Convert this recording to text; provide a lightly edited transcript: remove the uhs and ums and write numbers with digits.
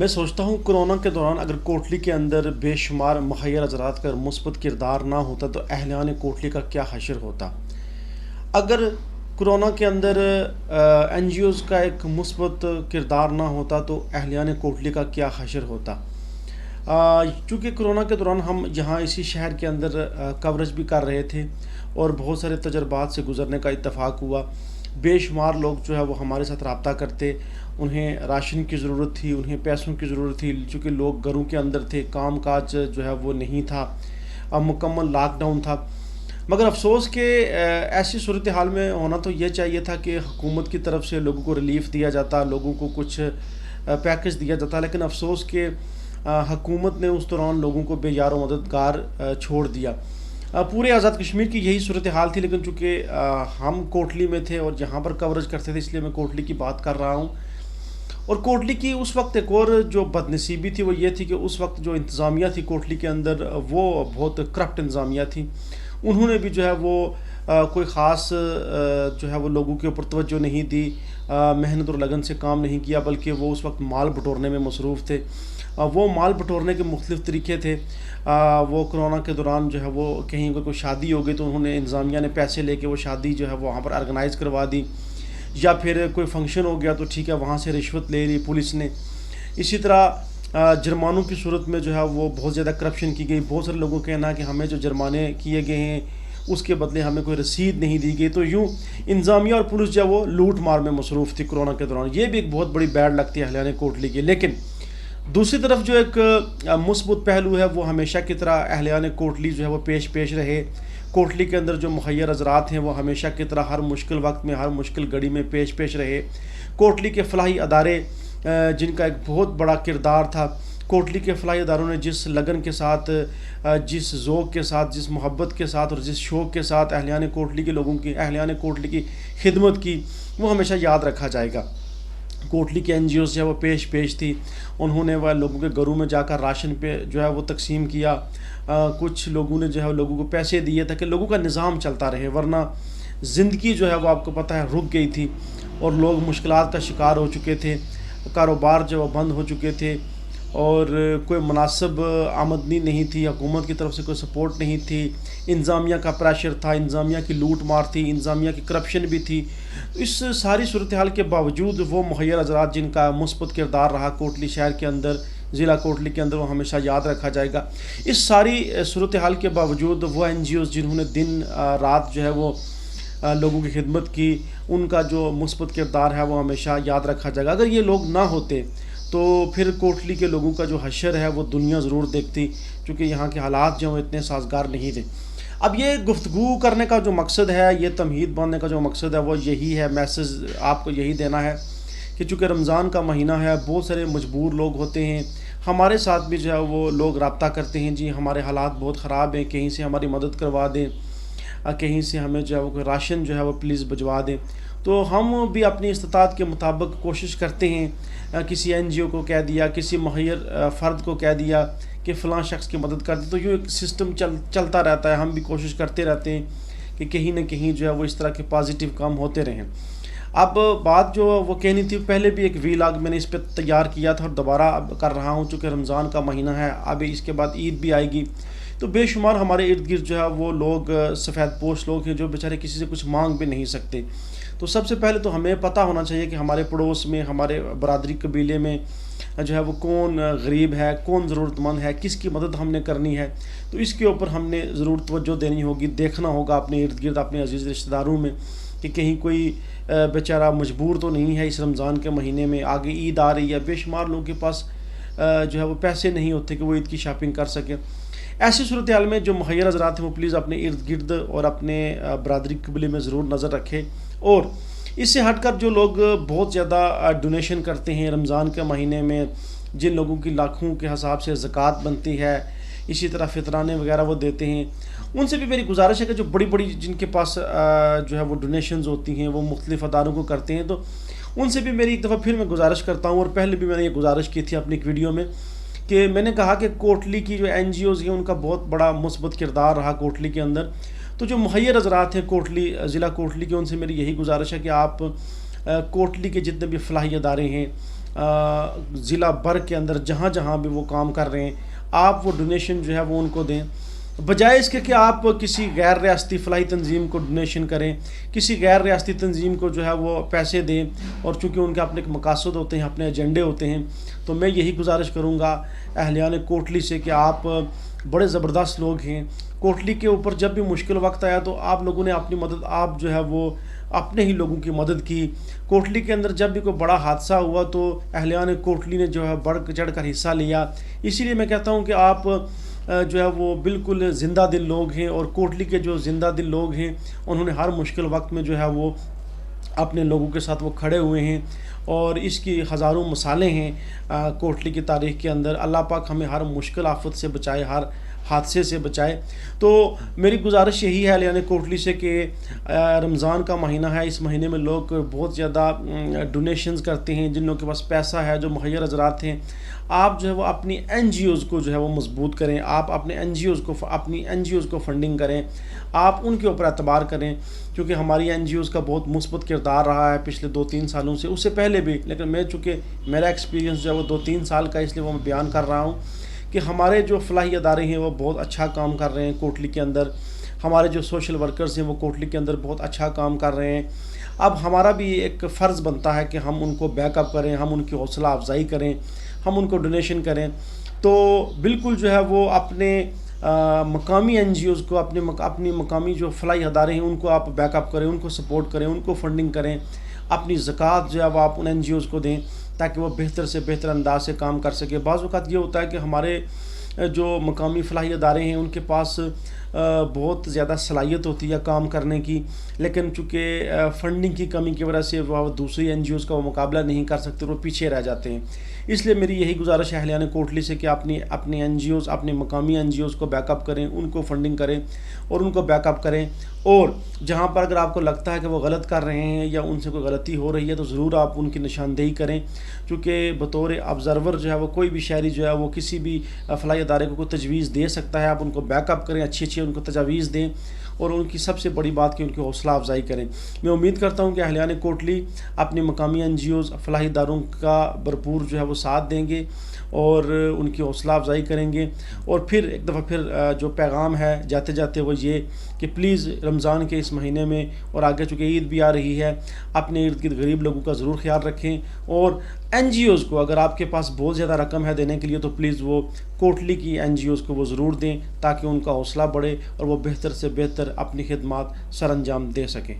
میں سوچتا ہوں کرونا کے دوران اگر کوٹلی کے اندر بے شمار مخیر حضرات کا مثبت کردار نہ ہوتا تو اہلیان کوٹلی کا کیا حشر ہوتا. اگر کرونا کے اندر این جی اوز کا ایک مثبت کردار نہ ہوتا تو اہلیان کوٹلی کا کیا حشر ہوتا. چونکہ کرونا کے دوران ہم یہاں اسی شہر کے اندر کوریج بھی کر رہے تھے اور بہت سارے تجربات سے گزرنے کا اتفاق ہوا. بے شمار لوگ جو ہے وہ ہمارے ساتھ رابطہ کرتے، انہیں راشن کی ضرورت تھی، انہیں پیسوں کی ضرورت تھی، چونکہ لوگ گھروں کے اندر تھے، کام کاج جو ہے وہ نہیں تھا، اب مکمل لاک ڈاؤن تھا. مگر افسوس کہ ایسی صورتحال میں ہونا تو یہ چاہیے تھا کہ حکومت کی طرف سے لوگوں کو ریلیف دیا جاتا، لوگوں کو کچھ پیکج دیا جاتا، لیکن افسوس کہ حکومت نے اس دوران لوگوں کو بے یار و مددگار چھوڑ دیا. پورے آزاد کشمیر کی یہی صورتحال تھی، لیکن چونکہ ہم کوٹلی میں تھے اور جہاں پر کوریج کرتے تھے اس لیے میں کوٹلی کی بات کر رہا ہوں. اور کوٹلی کی اس وقت ایک اور جو بد نصیبی تھی وہ یہ تھی کہ اس وقت جو انتظامیہ تھی کوٹلی کے اندر وہ بہت کرپٹ انتظامیہ تھی. انہوں نے بھی جو ہے وہ کوئی خاص جو ہے وہ لوگوں کے اوپر توجہ نہیں دی، محنت اور لگن سے کام نہیں کیا، بلکہ وہ اس وقت مال بٹورنے میں مصروف تھے. وہ مال بٹورنے کے مختلف طریقے تھے. وہ کرونا کے دوران جو ہے وہ کہیں اگر کوئی شادی ہو گئی تو انہوں نے انتظامیہ نے پیسے لے کے وہ شادی جو ہے وہ وہاں پر آرگنائز کروا دی، یا پھر کوئی فنکشن ہو گیا تو ٹھیک ہے وہاں سے رشوت لے لی پولیس نے. اسی طرح جرمانوں کی صورت میں جو ہے وہ بہت زیادہ کرپشن کی گئی. بہت سارے لوگوں کا کہنا ہے کہ ہمیں جو جرمانے کیے گئے ہیں اس کے بدلے ہمیں کوئی رسید نہیں دی گئی. تو یوں انتظامیہ اور پولیس جو ہے وہ لوٹ مار میں مصروف تھی کرونا کے دوران. یہ بھی ایک بہت بڑی بیڈ لگتی ہے اہلیان کوٹلی کی. لیکن دوسری طرف جو ایک مثبت پہلو ہے وہ ہمیشہ کی طرح اہلیان کوٹلی جو ہے وہ پیش رہے. کوٹلی کے اندر جو مخیر حضرات ہیں وہ ہمیشہ کی طرح ہر مشکل وقت میں، ہر مشکل گھڑی میں پیش رہے. کوٹلی کے فلاحی ادارے جن کا ایک بہت بڑا کردار تھا، کوٹلی کے فلاحی اداروں نے جس لگن کے ساتھ، جس ذوق کے ساتھ، جس محبت کے ساتھ اور جس شوق کے ساتھ اہلیان کوٹلی کے لوگوں کی، اہلیان کوٹلی کی خدمت کی، وہ ہمیشہ یاد رکھا جائے گا. کوٹلی کے این جی اوز جو ہے وہ پیش تھی. انہوں نے وہ لوگوں کے گھروں میں جا کر راشن پہ جو ہے وہ تقسیم کیا. کچھ لوگوں نے جو ہے لوگوں کو پیسے دیے تاکہ لوگوں کا نظام چلتا رہے، ورنہ زندگی جو ہے وہ آپ کو پتہ ہے رک گئی تھی اور لوگ مشکلات کا شکار ہو چکے تھے. کاروبار جو بند ہو چکے تھے اور کوئی مناسب آمدنی نہیں تھی، حکومت کی طرف سے کوئی سپورٹ نہیں تھی، انتظامیہ کا پریشر تھا، انتظامیہ کی لوٹ مار تھی، انتظامیہ کی کرپشن بھی تھی. اس ساری صورتحال کے باوجود وہ مخیر حضرات جن کا مثبت کردار رہا کوٹلی شہر کے اندر، ضلع کوٹلی کے اندر، وہ ہمیشہ یاد رکھا جائے گا. اس ساری صورتحال کے باوجود وہ این جی اوز جنہوں نے دن رات جو ہے وہ لوگوں کی خدمت کی، ان کا جو مثبت کردار ہے وہ ہمیشہ یاد رکھا جائے گا. اگر یہ لوگ نہ ہوتے تو پھر کوٹلی کے لوگوں کا جو حشر ہے وہ دنیا ضرور دیکھتی، چونکہ یہاں کے حالات جو ہیں اتنے سازگار نہیں تھے. اب یہ گفتگو کرنے کا جو مقصد ہے، یہ تمہید باندھنے کا جو مقصد ہے وہ یہی ہے، میسج آپ کو یہی دینا ہے کہ چونکہ رمضان کا مہینہ ہے، بہت سارے مجبور لوگ ہوتے ہیں. ہمارے ساتھ بھی جو ہے وہ لوگ رابطہ کرتے ہیں، جی ہمارے حالات بہت خراب ہیں، کہیں سے ہماری مدد کروا دیں، کہیں سے ہمیں جو ہے وہ کوئی راشن جو ہے وہ پلیز بھجوا دیں. تو ہم بھی اپنی استطاعت کے مطابق کوشش کرتے ہیں. کسی این جی او کو کہہ دیا، کسی مخیر فرد کو کہہ دیا کہ فلاں شخص کی مدد کر دی، تو یہ ایک سسٹم چلتا رہتا ہے. ہم بھی کوشش کرتے رہتے ہیں کہ کہیں نہ کہیں جو ہے وہ اس طرح کے پازیٹیو کام ہوتے رہیں. اب بات جو وہ کہنی تھی، پہلے بھی ایک ویلاگ میں نے اس پہ تیار کیا تھا اور دوبارہ اب کر رہا ہوں، چونکہ رمضان کا مہینہ ہے، اب اس کے بعد عید بھی آئے گی. تو بے شمار ہمارے ارد گرد جو ہے وہ لوگ سفید پوش لوگ ہیں جو بیچارے کسی سے کچھ مانگ بھی نہیں سکتے. تو سب سے پہلے تو ہمیں پتہ ہونا چاہیے کہ ہمارے پڑوس میں، ہمارے برادری قبیلے میں جو ہے وہ کون غریب ہے، کون ضرورت مند ہے، کس کی مدد ہم نے کرنی ہے. تو اس کے اوپر ہم نے ضرور توجہ دینی ہوگی، دیکھنا ہوگا اپنے ارد گرد، اپنے عزیز رشتہ داروں میں کہ کہیں کوئی بیچارہ مجبور تو نہیں ہے اس رمضان کے مہینے میں. آگے عید آ رہی ہے، بے شمار لوگوں کے پاس جو ہے وہ پیسے نہیں ہوتے کہ وہ عید کی شاپنگ کر سکیں. ایسی صورتحال میں جو مخیر حضرات ہیں وہ پلیز اپنے ارد گرد اور اپنے برادری قبیلے میں ضرور نظر رکھیں. اور اس سے ہٹ کر جو لوگ بہت زیادہ ڈونیشن کرتے ہیں رمضان کے مہینے میں، جن لوگوں کی لاکھوں کے حساب سے زکوٰۃ بنتی ہے، اسی طرح فطرانے وغیرہ وہ دیتے ہیں، ان سے بھی میری گزارش ہے کہ جو بڑی جن کے پاس جو ہے وہ ڈونیشنز ہوتی ہیں، وہ مختلف اداروں کو کرتے ہیں، تو ان سے بھی میری ایک دفعہ پھر میں گزارش کرتا ہوں. اور پہلے بھی میں نے یہ گزارش کی تھی اپنی ایک ویڈیو میں کہ میں نے کہا کہ کوٹلی کی جو این جی اوز ہیں ان کا بہت بڑا مثبت کردار رہا کوٹلی کے اندر. تو جو مخیر حضرات ہیں کوٹلی، ضلع کوٹلی کے، ان سے میری یہی گزارش ہے کہ آپ کوٹلی کے جتنے بھی فلاحی ادارے ہیں، ضلع بھر کے اندر جہاں جہاں بھی وہ کام کر رہے ہیں آپ وہ ڈونیشن جو ہے وہ ان کو دیں، بجائے اس کے کہ آپ کسی غیر ریاستی فلاحی تنظیم کو ڈونیشن کریں، کسی غیر ریاستی تنظیم کو جو ہے وہ پیسے دیں، اور چونکہ ان کے اپنے مقاصد ہوتے ہیں، اپنے ایجنڈے ہوتے ہیں، تو میں یہی گزارش کروں گا اہلیان کوٹلی سے کہ آپ بڑے زبردست لوگ ہیں، کوٹلی کے اوپر جب بھی مشکل وقت آیا تو آپ لوگوں نے اپنی مدد، آپ جو ہے وہ اپنے ہی لوگوں کی مدد کی۔ کوٹلی کے اندر جب بھی کوئی بڑا حادثہ ہوا تو اہلیان کوٹلی نے جو ہے بڑھ چڑھ کر حصہ لیا۔ اسی لیے میں کہتا ہوں کہ آپ جو ہے وہ بالکل زندہ دل لوگ ہیں، اور کوٹلی کے جو زندہ دل لوگ ہیں انہوں نے ہر مشکل وقت میں جو ہے وہ اپنے لوگوں کے ساتھ وہ کھڑے ہوئے ہیں، اور اس کی ہزاروں مثالیں ہیں کوٹلی کی تاریخ کے اندر۔ اللہ پاک ہمیں ہر مشکل آفت سے بچائے، ہر حادثے سے بچائے۔ تو میری گزارش یہی ہے اہلیان کوٹلی سے کہ رمضان کا مہینہ ہے، اس مہینے میں لوگ بہت زیادہ ڈونیشنز کرتے ہیں، جن لوگوں کے پاس پیسہ ہے، جو مہیا حضرات ہیں، آپ جو ہے وہ اپنی این جی اوز کو جو ہے وہ مضبوط کریں، آپ اپنے این جی اوز کو فنڈنگ کریں، آپ ان کے اوپر اعتبار کریں، کیونکہ ہماری این جی اوز کا بہت مثبت کردار رہا ہے پچھلے 2-3 سالوں سے، اس سے پہلے بھی، لیکن میں چونکہ میرا ایکسپیرینس جو ہے وہ 2-3 سال کا، اس لیے وہ میں بیان کر رہا ہوں کہ ہمارے جو فلاحی ادارے ہیں وہ بہت اچھا کام کر رہے ہیں کوٹلی کے اندر، ہمارے جو سوشل ورکرز ہیں وہ کوٹلی کے اندر بہت اچھا کام کر رہے ہیں۔ اب ہمارا بھی ایک فرض بنتا ہے کہ ہم ان کو بیک اپ کریں، ہم ان کی حوصلہ افزائی کریں، ہم ان کو ڈونیشن کریں۔ تو بالکل جو ہے وہ اپنے مقامی این جی اوز کو، اپنی مقامی جو فلاحی ادارے ہیں ان کو آپ بیک اپ کریں، ان کو سپورٹ کریں، ان کو فنڈنگ کریں، اپنی زکوٰۃ جو ہے وہ آپ ان این جی اوز کو دیں تاکہ وہ بہتر سے بہتر انداز سے کام کر سکے۔ بعض اوقات یہ ہوتا ہے کہ ہمارے جو مقامی فلاحی ادارے ہیں ان کے پاس بہت زیادہ صلاحیت ہوتی ہے کام کرنے کی، لیکن چونکہ فنڈنگ کی کمی کی وجہ سے وہ دوسری این جی اوز کا وہ مقابلہ نہیں کر سکتے، وہ پیچھے رہ جاتے ہیں۔ اس لیے میری یہی گزارش ہے اہلیان کوٹلی سے کہ اپنی این جی اوز، اپنے مقامی این جی اوز کو بیک اپ کریں، ان کو فنڈنگ کریں اور ان کو بیک اپ کریں، اور جہاں پر اگر آپ کو لگتا ہے کہ وہ غلط کر رہے ہیں یا ان سے کوئی غلطی ہو رہی ہے تو ضرور آپ ان کی نشاندہی کریں، چونکہ بطور آبزرور جو ہے وہ کوئی بھی شہری جو ہے وہ کسی بھی فلاحی ادارے کو کوئی تجویز دے سکتا ہے۔ آپ ان کو بیک اپ کریں، اچھی ان کو تجاویز دیں، اور ان کی سب سے بڑی بات کہ ان کی حوصلہ افزائی کریں۔ میں امید کرتا ہوں کہ اہلیان کوٹلی اپنی مقامی این جی اوز، فلاحی اداروں کا بھرپور جو ہے وہ ساتھ دیں گے اور ان کی حوصلہ افزائی کریں گے۔ اور پھر ایک دفعہ پھر جو پیغام ہے جاتے جاتے وہ یہ کہ پلیز رمضان کے اس مہینے میں اور آگے چونکہ عید بھی آ رہی ہے، اپنے ارد گرد غریب لوگوں کا ضرور خیال رکھیں، اور این جی اوز کو اگر آپ کے پاس بہت زیادہ رقم ہے دینے کے لیے تو پلیز وہ کوٹلی کی این جی اوز کو وہ ضرور دیں تاکہ ان کا حوصلہ بڑھے اور وہ بہتر سے بہتر اپنی خدمات سر انجام دے سکیں۔